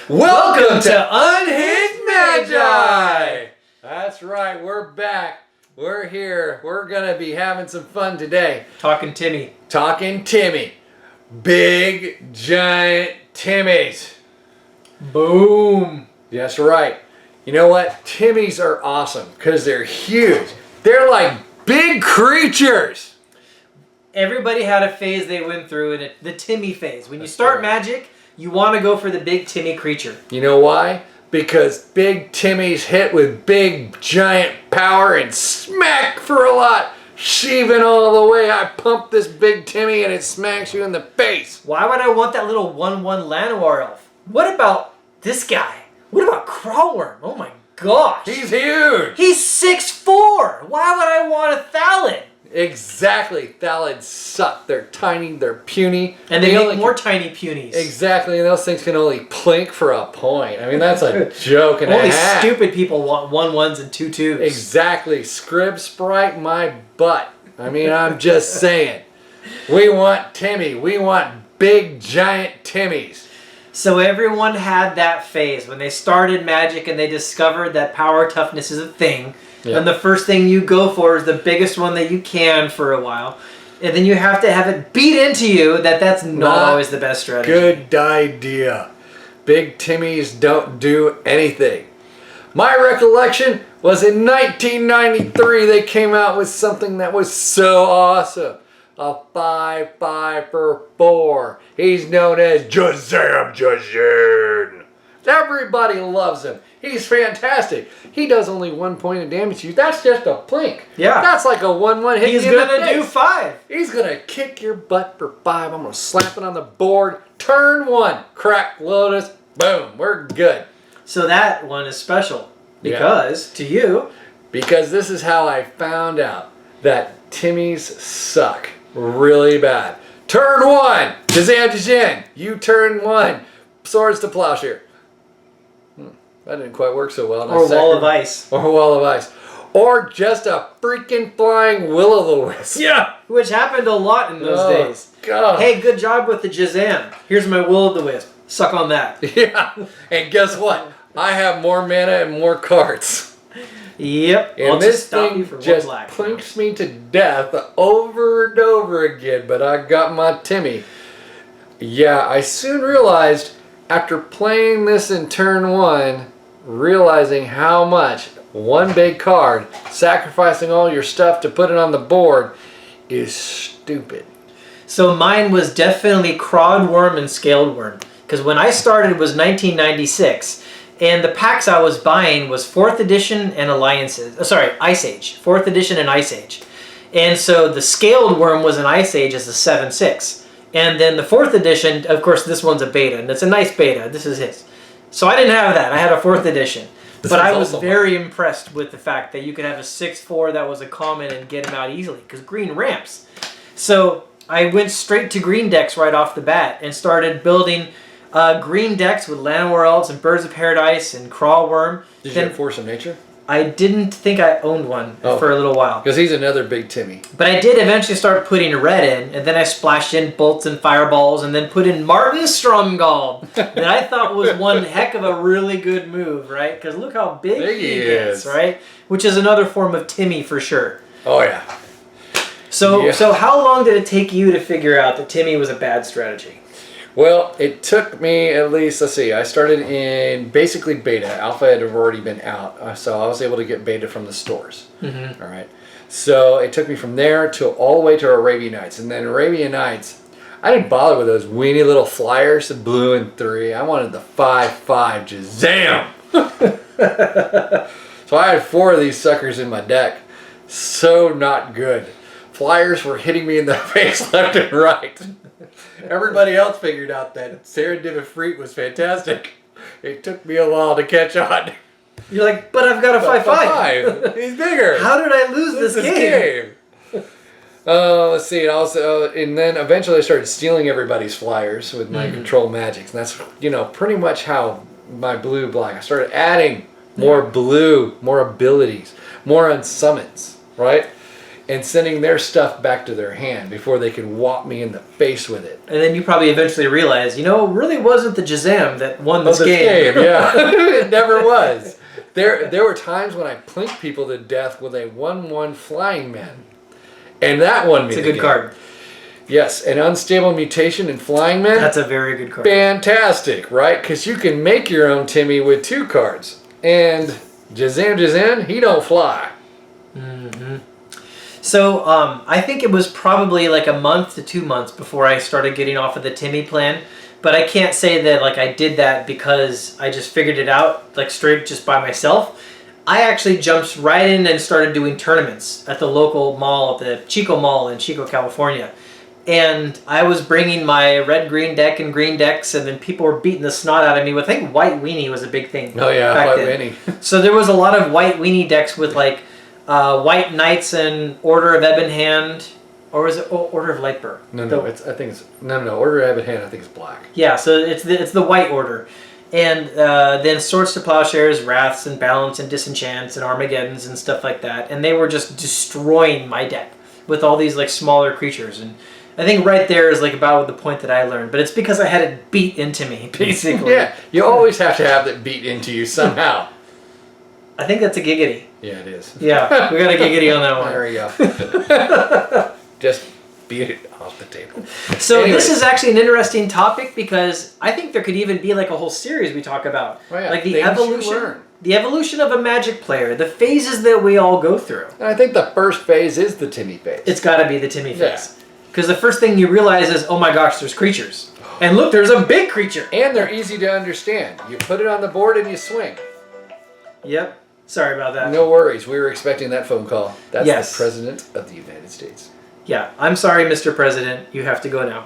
Welcome to Unhinged Magi! That's right, we're back. We're here. We're going to be having some fun today. Talking Timmy. Talking Timmy. Big, giant Timmys. Boom. That's right. You know what? Timmys are awesome because they're huge. They're like big creatures. Everybody had a phase they went through, and the Timmy phase. When you start Magic, you want to go for the big Timmy creature. You know why? Because big Timmys hit with big, giant power and smack for a lot. Sheeving all the way. I pump this big Timmy and it smacks you in the face. Why would I want that little 1/1 Llanowar elf? What about this guy? What about Crawlworm? Oh my gosh. He's huge. He's 6'4". Why would I want a Thalid? Exactly. Thalids suck. They're tiny, they're puny. And they make more tiny punies. Exactly, and those things can only plink for a point. I mean, that's a joke and a half. Only stupid people want 1/1s and 2/2s. Exactly. Scrib Sprite my butt. I mean, I'm just saying. We want Timmy. We want big, giant Timmys. So everyone had that phase when they started Magic and they discovered that power toughness is a thing. Yep. And the first thing you go for is the biggest one that you can for a while. And then you have to have it beat into you that that's not always the best strategy. Good idea. Big Timmys don't do anything. My recollection was in 1993 they came out with something that was so awesome. A 5/5 for 4. He's known as Jazam Jazin. Everybody loves him. He's fantastic. He does only 1 point of damage to you. That's just a plink. Yeah. That's like a 1/1 hit. He's going to do 5. He's going to kick your butt for 5. I'm going to slap it on the board. Turn 1. Crack Lotus. Boom. We're good. So that one is special. Because, to you... Because this is how I found out that Timmys suck really bad. Turn 1. Jazam Jazin. You turn 1. Swords to Plowshare. That didn't quite work so well. Or Wall of Ice. Or Wall of Ice. Or just a freaking flying Will-O-the-Wisp. Yeah. Which happened a lot in those days. God. Hey, good job with the Jazam. Here's my Will-O-the-Wisp. Suck on that. Yeah. And guess what? I have more mana and more cards. Yep. And this thing just plinks me to death over and over again. But I got my Timmy. Yeah, I soon realized after playing this in turn 1, realizing how much one big card, sacrificing all your stuff to put it on the board, is stupid. So mine was definitely Crawlworm and Scaled Worm. Because when I started was 1996. And the packs I was buying was 4th edition and Ice Age. 4th edition and Ice Age. And so the Scaled Worm was an Ice Age as a 7/6. And then the 4th edition, of course, this one's a beta. And it's a nice beta. This is his. So I didn't have that. I had a 4th edition. But I was very impressed with the fact that you could have a 6/4 that was a common and get him out easily. Because green ramps. So I went straight to green decks right off the bat. And started building green decks with Llanowar Elves and Birds of Paradise and Crawlworm. Did you have Force of Nature? I didn't think I owned one for a little while. Because he's another big Timmy. But I did eventually start putting red in, and then I splashed in Bolts and Fireballs, and then put in Martin Stromgald, that I thought was one heck of a really good move, right? Because look how big he gets, right? Which is another form of Timmy for sure. Oh, yeah. So how long did it take you to figure out that Timmy was a bad strategy? Well, it took me at least, let's see, I started in basically beta. Alpha had already been out, so I was able to get beta from the stores. Mm-hmm. All right. So it took me from there to all the way to Arabian Nights. And then Arabian Nights, I didn't bother with those weenie little flyers, the blue and 3. I wanted the 5/5 Jazam. So I had 4 of these suckers in my deck. So not good. Flyers were hitting me in the face left and right. Everybody else figured out that Serendipity was fantastic. It took me a while to catch on. You're like, but I've got a 5/5. He's bigger. How did I lose this game? Let's see. And then eventually I started stealing everybody's flyers with my control magics. And that's, pretty much how my blue-black. I started adding more blue, more abilities, more unsummons, right? and sending their stuff back to their hand before they can whop me in the face with it. And then you probably eventually realize, it really wasn't the Jazam that won this game. Yeah. It never was. There were times when I plinked people to death with a 1/1 Flying Man. And that won me It's a the good game. card. Yes, an Unstable Mutation in Flying Man. That's a very good card. Fantastic, right? Because you can make your own Timmy with 2 cards. And Jazam, he don't fly. Mm-hmm. So I think it was probably like a month to 2 months before I started getting off of the Timmy plan. But I can't say that like I did that because I just figured it out like straight just by myself. I actually jumped right in and started doing tournaments at the local mall, the Chico Mall in Chico, California. And I was bringing my red-green deck and green decks, and then people were beating the snot out of me with, I think White Weenie was a big thing. Oh yeah, back White then. Weenie. So there was a lot of White Weenie decks with like White Knights and Order of Ebon Hand, or was it Order of Lightburn? No, Order of Ebon Hand, I think it's black. Yeah, so it's the White Order. And then Swords to Plowshares, Wraths, and Balance, and Disenchants, and Armageddons, and stuff like that. And they were just destroying my deck with all these like smaller creatures. And I think right there is like about the point that I learned. But it's because I had it beat into me, basically. Yeah, you always have to have it beat into you somehow. I think that's a giggity. Yeah, it is. Yeah, we got a giggity on that one. There you go. Just beat it off the table. So Anyways. this is actually an interesting topic because I think there could even be like a whole series we talk about. Oh, yeah. Like the Things you evolution. learn. The evolution of a Magic player, the phases that we all go through. And I think the first phase is the Timmy phase. It's got to be the Timmy Yeah. phase. Because the first thing you realize is, oh my gosh, there's creatures. And look, there's a big creature. And they're easy to understand. You put it on the board and you swing. Yep. Sorry about that. No worries. We were expecting that phone call. That's Yes. the President of the United States. Yeah. I'm sorry, Mr. President. You have to go now.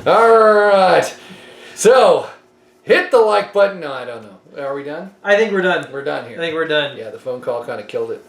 All right. So, hit the like button. No, I don't know. Are we done? I think we're done. We're done I here. think we're done. Yeah, the phone call kind of killed it.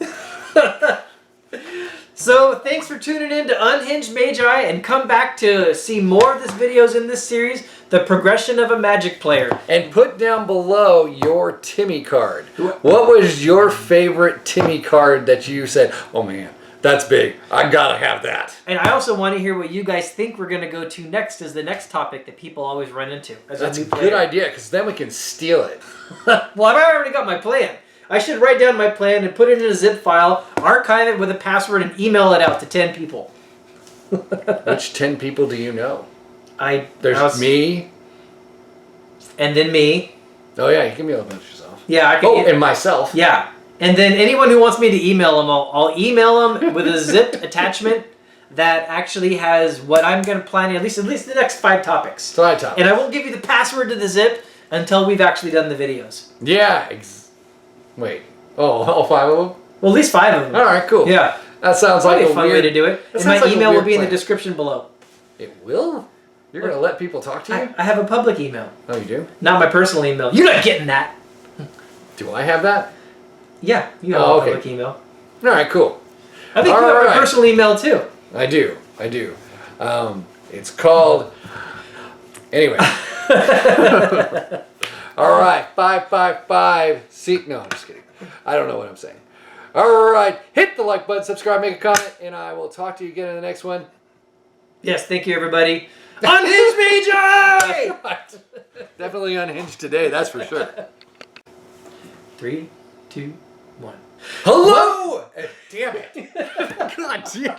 So, thanks for tuning in to Unhinged Magi, and come back to see more of these videos in this series, the progression of a Magic player. And put down below your Timmy card. What was your favorite Timmy card that you said, oh man, that's big. I gotta have that. And I also want to hear what you guys think we're going to go to next as the next topic that people always run into. As That's a new good player. idea, because then we can steal it. Well, I've already got my plan. I should write down my plan and put it in a zip file, archive it with a password, and email it out to 10 people. Which 10 people do you know? There's There's me. And then me. Oh yeah, you can email a bunch of yourself. Yeah, I can. Oh, and myself. Yeah. And then anyone who wants me to email them, I'll email them with a zipped attachment that actually has what I'm going to plan, at least the next 5 topics. So I top. And I won't give you the password to the zip until we've actually done the videos. Yeah. Wait. Oh, all 5 of them? Well, at least 5 of them. All right, cool. Yeah. That sounds like That'd be a a fun weird way to do it. that And sounds my like a email will weird be in the plan. description below. It will? You're going to let people talk to you? I have a public email. Oh, you do? Not my personal email. You're not getting that. Do I have that? Yeah, you have Oh, a okay. public email. All right, cool. I think you have Alright. my personal email too. I do. It's called... Anyway. All right, 555. See, no, I'm just kidding. I don't know what I'm saying. All right, hit the like button, subscribe, make a comment, and I will talk to you again in the next one. Yes, thank you everybody. Unhinged Magi! Definitely unhinged today, that's for sure. 3, 2, 1. Hello! Damn it. God damn.